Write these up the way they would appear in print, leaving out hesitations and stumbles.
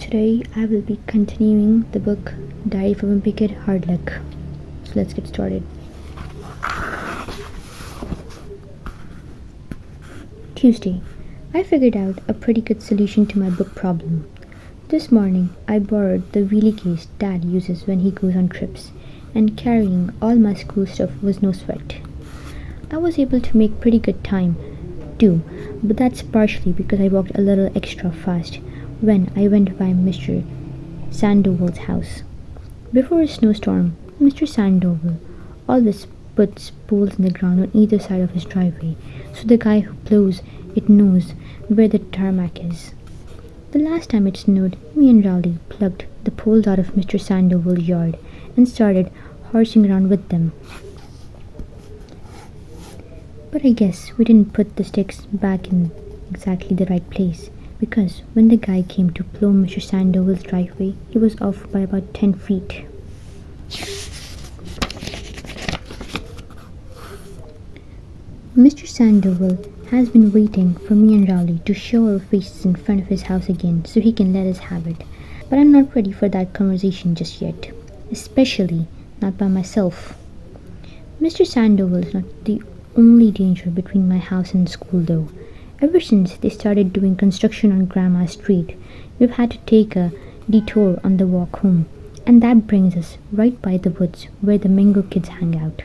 Today I will be continuing the book Diary of a Wimpy Kid Hard Luck. So let's get started. Tuesday. I figured out a pretty good solution to my book problem. This morning I borrowed the wheelie case Dad uses when he goes on trips, and carrying all my school stuff was no sweat. I was able to make pretty good time too, but that's partially because I walked a little extra fast when I went by Mr. Sandoval's house. Before a snowstorm, Mr. Sandoval always puts poles in the ground on either side of his driveway, so the guy who plows it knows where the tarmac is. The last time it snowed, me and Rowley plucked the poles out of Mr. Sandoval's yard and started horsing around with them. But I guess we didn't put the sticks back in exactly the right place, because when the guy came to plow Mr. Sandoval's driveway, he was off by about 10 feet. Mr. Sandoval has been waiting for me and Rowley to show our faces in front of his house again so he can let us have it. But I'm not ready for that conversation just yet, especially not by myself. Mr. Sandoval is not the only danger between my house and school though. Ever since they started doing construction on Grandma's Street, we've had to take a detour on the walk home, and that brings us right by the woods where the Mingo kids hang out.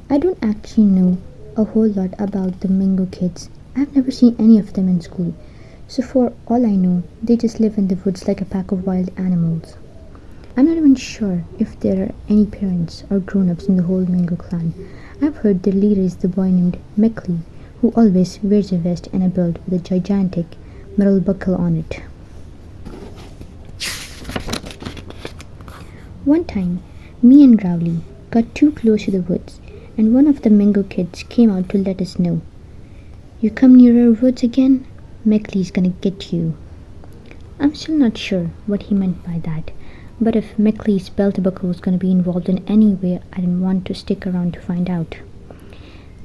I don't actually know a whole lot about the Mingo kids. I've never seen any of them in school, so for all I know, they just live in the woods like a pack of wild animals. I'm not even sure if there are any parents or grown-ups in the whole Mingo clan. I've heard their leader is the boy named Meckley, who always wears a vest and a belt with a gigantic metal buckle on it. One time, me and Rowley got too close to the woods, and one of the Mingo kids came out to let us know. "You come near our woods again, Meckley's gonna get you." I'm still not sure what he meant by that, but if Meckley's belt buckle was gonna be involved in any way, I didn't want to stick around to find out.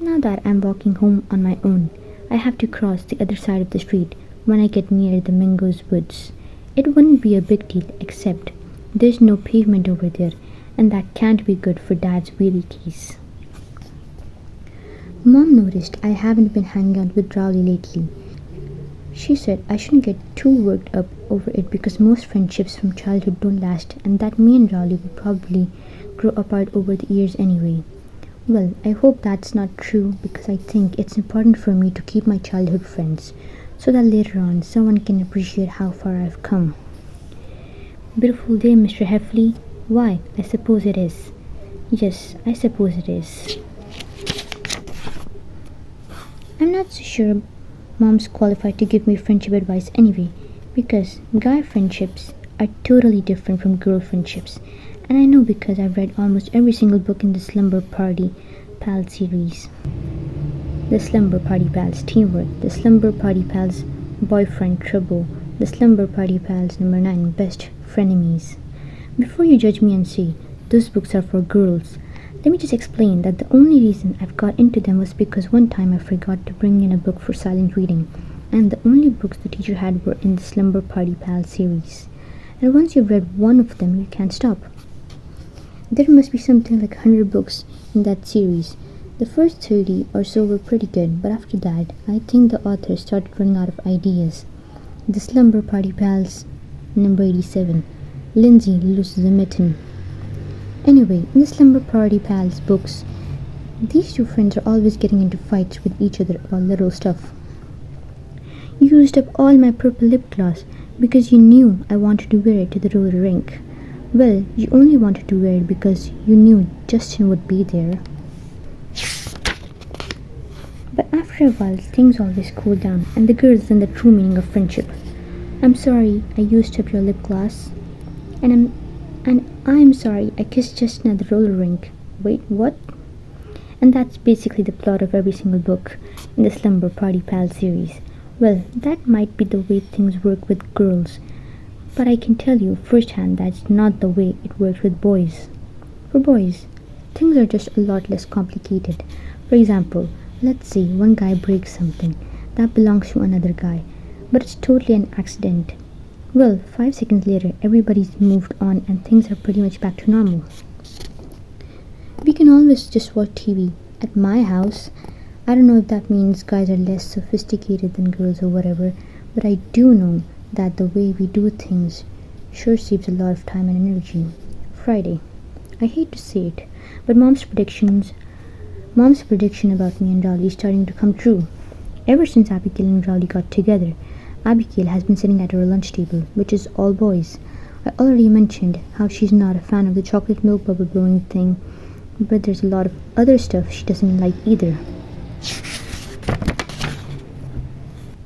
Now that I'm walking home on my own, I have to cross the other side of the street when I get near the Mingo's woods. It wouldn't be a big deal, except there's no pavement over there, and that can't be good for Dad's wheelie case. Mom noticed I haven't been hanging out with Rowley lately. She said I shouldn't get too worked up over it because most friendships from childhood don't last, and that me and Rowley will probably grow apart over the years anyway. Well, I hope that's not true, because I think it's important for me to keep my childhood friends, so that later on someone can appreciate how far I've come. Beautiful day, Mr. Heffley. Why, I suppose it is. Yes, I suppose it is. I'm not so sure Mom's qualified to give me friendship advice anyway, because guy friendships are totally different from girl friendships, and I know because I've read almost every single book in the Slumber Party Pals series. The Slumber Party Pals Teamwork, the Slumber Party Pals Boyfriend Trouble, the Slumber Party Pals number 9 Best Frenemies. Before you judge me and say, those books are for girls, let me just explain that the only reason I've got into them was because one time I forgot to bring in a book for silent reading, and the only books the teacher had were in the Slumber Party Pals series. And once you've read one of them, you can't stop. There must be something like 100 books in that series. The first 30 or so were pretty good, but after that, I think the author started running out of ideas. The Slumber Party Pals, number 87. Lindsay loses a mitten. Anyway, in the Slumber Party Pals books, these two friends are always getting into fights with each other about little stuff. You used up all my purple lip gloss because you knew I wanted to wear it to the roller rink. Well, you only wanted to wear it because you knew Justin would be there. But after a while, things always cool down, and the girls learn the true meaning of friendship. I'm sorry I used up your lip gloss. And I'm sorry I kissed Justin at the roller rink. Wait, what? And that's basically the plot of every single book in the Slumber Party Pal series. Well, that might be the way things work with girls, but I can tell you firsthand that's not the way it works with boys. For boys, things are just a lot less complicated. For example, let's say one guy breaks something that belongs to another guy, but it's totally an accident. Well, 5 seconds later, everybody's moved on and things are pretty much back to normal. We can always just watch TV. At my house, I don't know if that means guys are less sophisticated than girls or whatever, but I do know that the way we do things sure saves a lot of time and energy. Friday. I hate to say it, but Mom's prediction about me and Rowley is starting to come true. Ever since Abigail and Rowley got together, Abigail has been sitting at her lunch table, which is all boys. I already mentioned how she's not a fan of the chocolate milk bubble blowing thing, but there's a lot of other stuff she doesn't like either.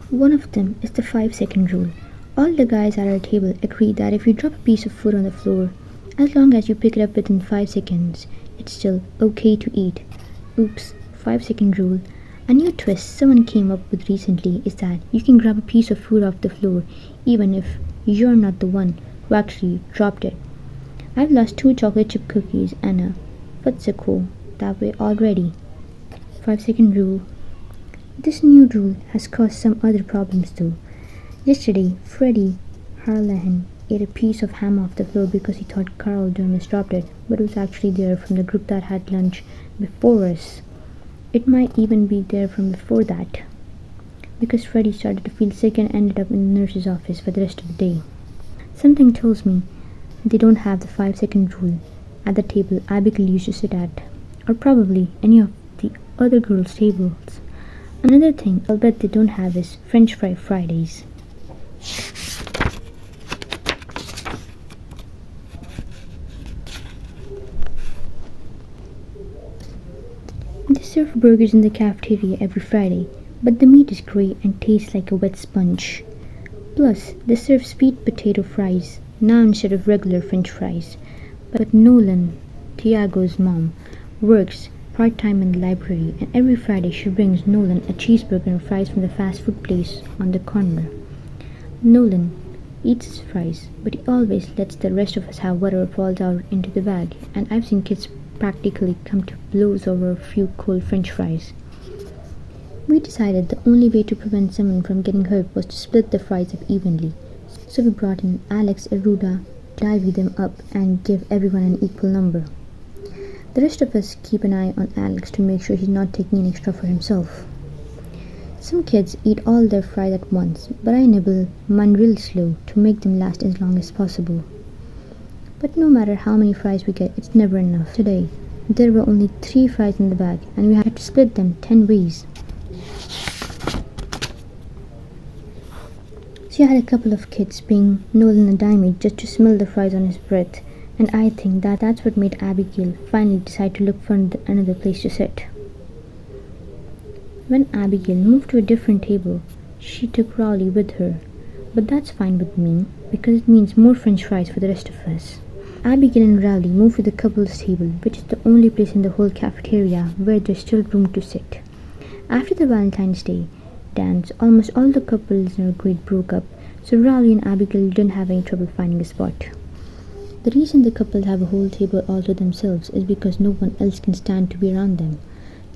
One of them is the 5 second rule. All the guys at our table agree that if you drop a piece of food on the floor, as long as you pick it up within 5 seconds, it's still okay to eat. Oops, 5 second rule. A new twist someone came up with recently is that you can grab a piece of food off the floor even if you're not the one who actually dropped it. I've lost 2 chocolate chip cookies and a futsuko that way already. 5 second rule. This new rule has caused some other problems too. Yesterday, Freddie Harlahan ate a piece of ham off the floor because he thought Carl Dermis dropped it, but it was actually there from the group that had lunch before us. It might even be there from before that, because Freddie started to feel sick and ended up in the nurse's office for the rest of the day. Something tells me they don't have the 5 second rule at the table Abigail used to sit at, or probably any of the other girls' tables. Another thing I'll bet they don't have is French Fry Fridays. They serve burgers in the cafeteria every Friday, but the meat is grey and tastes like a wet sponge. Plus, they serve sweet potato fries now instead of regular French fries. But Nolan, Tiago's mom, works part-time in the library, and every Friday she brings Nolan a cheeseburger and fries from the fast food place on the corner. Nolan eats his fries, but he always lets the rest of us have whatever falls out into the bag, and I've seen kids practically come to blows over a few cold French fries. We decided the only way to prevent someone from getting hurt was to split the fries up evenly, so we brought in Alex Aruda to divvy them up and give everyone an equal number. The rest of us keep an eye on Alex to make sure he's not taking an extra for himself. Some kids eat all their fries at once, but I nibble mine real slow to make them last as long as possible. But no matter how many fries we get, it's never enough. Today, there were only 3 fries in the bag, and we had to split them 10 ways. So you had a couple of kids paying Nolan a dime just to smell the fries on his breath, and I think that's what made Abigail finally decide to look for another place to sit. When Abigail moved to a different table, she took Rowley with her, but that's fine with me because it means more French fries for the rest of us. Abigail and Rowley moved to the couples table, which is the only place in the whole cafeteria where there's still room to sit. After the Valentine's Day dance, almost all the couples in our grade broke up, so Rowley and Abigail didn't have any trouble finding a spot. The reason the couples have a whole table all to themselves is because no one else can stand to be around them.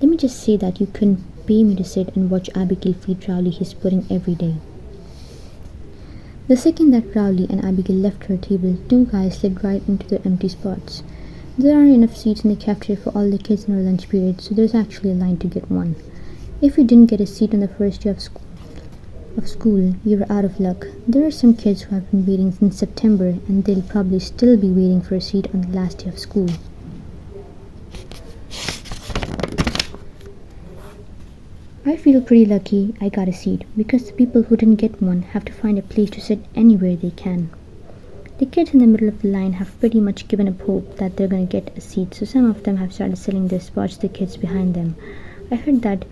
Let me just say that you couldn't pay me to sit and watch Abigail feed Rowley his pudding every day. The second that Rowley and Abigail left her table, 2 guys slid right into their empty spots. There aren't enough seats in the cafeteria for all the kids in our lunch period, so there's actually a line to get one. If you didn't get a seat on the first day of school, you were out of luck. There are some kids who have been waiting since September, and they'll probably still be waiting for a seat on the last day of school. I feel pretty lucky I got a seat, because the people who didn't get one have to find a place to sit anywhere they can. The kids in the middle of the line have pretty much given up hope that they're going to get a seat, so some of them have started selling their spots to the kids behind them. I heard that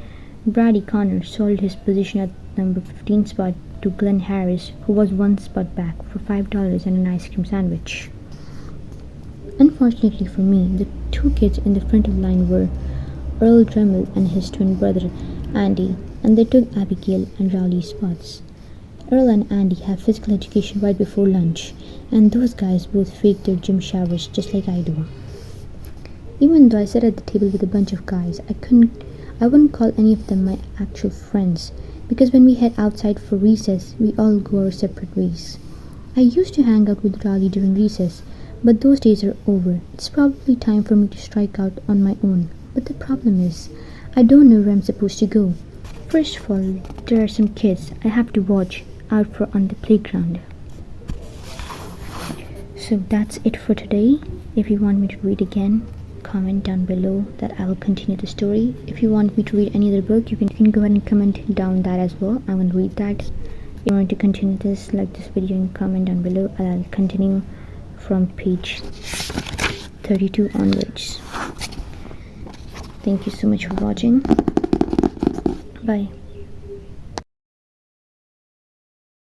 Brady Connor sold his position at number 15 spot to Glenn Harris, who was 1 spot back, for $5 and an ice cream sandwich. Unfortunately for me, the 2 kids in the front of the line were Earl Dremel and his twin brother Andy, and they took Abigail and Rowley's spots. Earl and Andy have physical education right before lunch, and those guys both fake their gym showers just like I do. Even though I sat at the table with a bunch of guys, I wouldn't call any of them my actual friends, because when we head outside for recess, we all go our separate ways. I used to hang out with Raleigh during recess, but those days are over. It's probably time for me to strike out on my own. But the problem is, I don't know where I'm supposed to go. First of all, there are some kids I have to watch out for on the playground. So that's it for today. If you want me to read again, comment down below that I will continue the story. If you want me to read any other book, you can go ahead and comment down that as well. I will read that. If you want to continue this, like this video and comment down below. I'll continue from page 32 onwards. Thank you so much for watching. Bye.